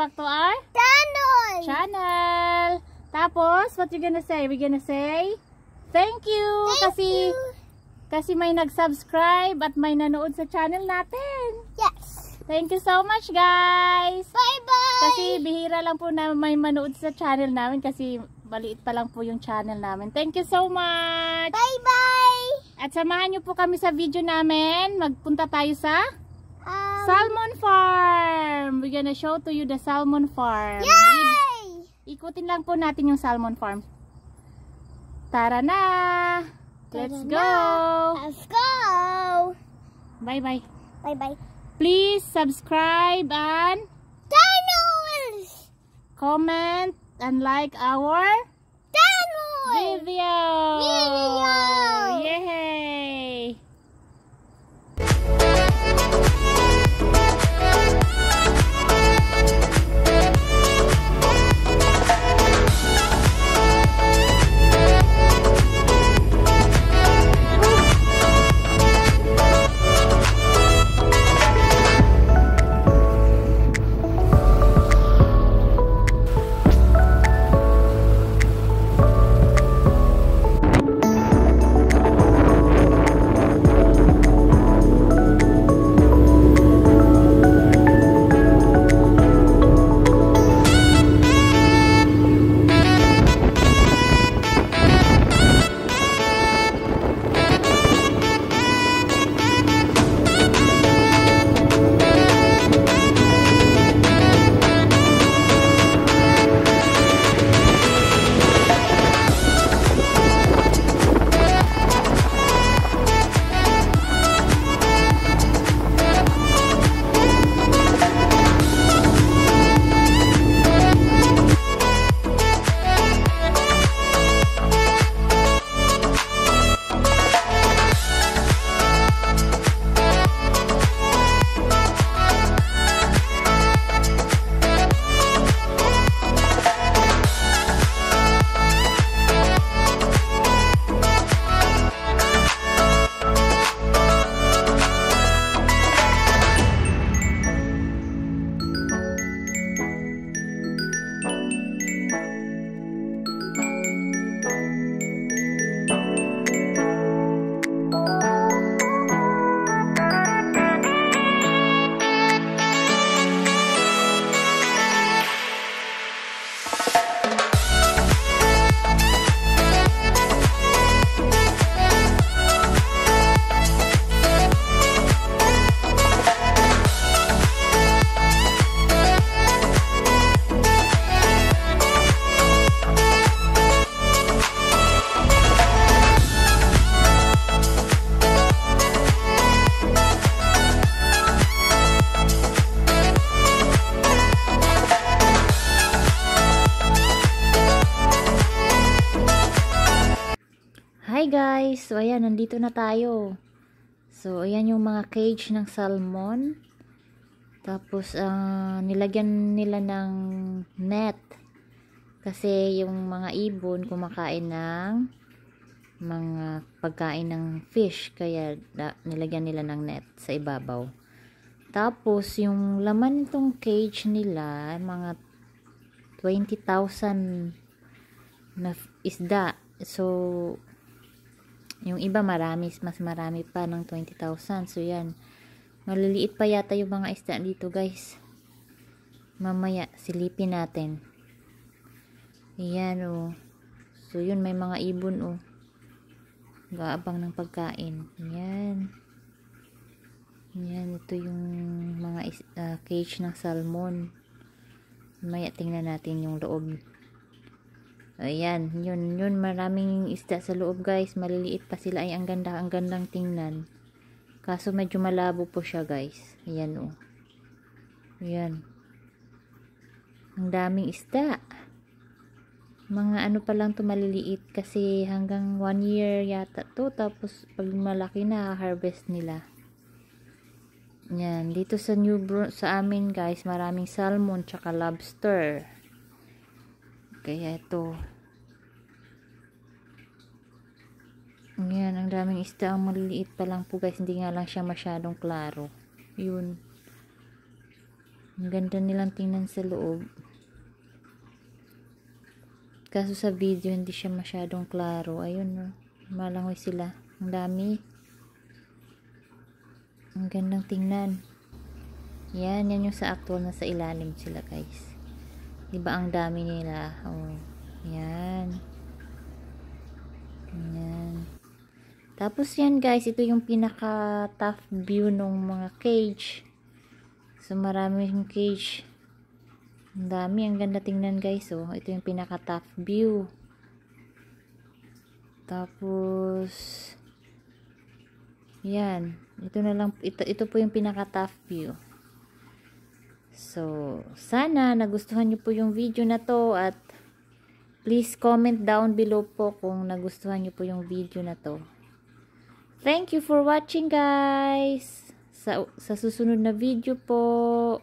back to our channel. Tapos, what you gonna say? We're gonna say, thank you. Kasi may nag-subscribe at may nanood sa channel natin. Yes. Thank you so much, guys. Bye-bye. Kasi bihira lang po na may manood sa channel namin kasi maliit pa lang po yung channel namin. Thank you so much. Bye-bye. At samahan niyo po kami sa video namin. Magpunta tayo sa Salmon Farm. We're gonna show to you the Salmon Farm. Yay! Ikutin lang po natin yung Salmon Farm. Tara na! Let's go! Let's go! Bye-bye. Bye-bye. Please subscribe and comment and like our video. Yay! Hi guys! So ayan, nandito na tayo. So ayan yung mga cage ng salmon. Tapos nilagyan nila ng net. Kasi yung mga ibon kumakain ng mga pagkain ng fish. Kaya nilagyan nila ng net sa ibabaw. Tapos yung laman nitong cage nila, mga 20,000 na isda. So yung iba mas marami pa ng 20,000. So yan, maliliit pa yata yung mga isda dito guys. Mamaya silipin natin. Yan oh. So yun, may mga ibon oh, gaabang ng pagkain. Yan, ito yung mga cage ng salmon. Mamaya tingnan natin yung loob. Ayan, yun maraming isda sa loob guys. Maliliit pa sila. Ay, ang gandang tingnan. Kaso medyo malabo po siya guys. Ayan oh. Ayan. Ang daming isda. Mga ano pa lang to, maliliit. Kasi hanggang 1 year yata to. Tapos pag malaki na, harvest nila. Ayan. Dito sa sa amin guys, maraming salmon tsaka lobster. Kaya ito. Ayan, ang daming isda. Ang maliliit pa lang po guys. Hindi nga lang siya masyadong klaro. Yun. Ang ganda nilang tingnan sa loob. Kaso sa video hindi siya masyadong klaro. Ayun, no. Malangoy sila. Ang dami. Ang gandang tingnan. Yan yung sa actual na sa ilalim sila, guys. Diba ang dami nila? Oh, yan. Yan. Tapos yan, guys, ito yung pinaka top view ng mga cage. So maraming cage. Ang dami, ang ganda tingnan, guys. Oh, ito yung pinaka top view. Tapos yan, ito na lang, ito po yung pinaka top view. So sana nagustuhan niyo po yung video na to, at please comment down below po kung nagustuhan niyo po yung video na to. Thank you for watching, guys. Sa susunod na video po.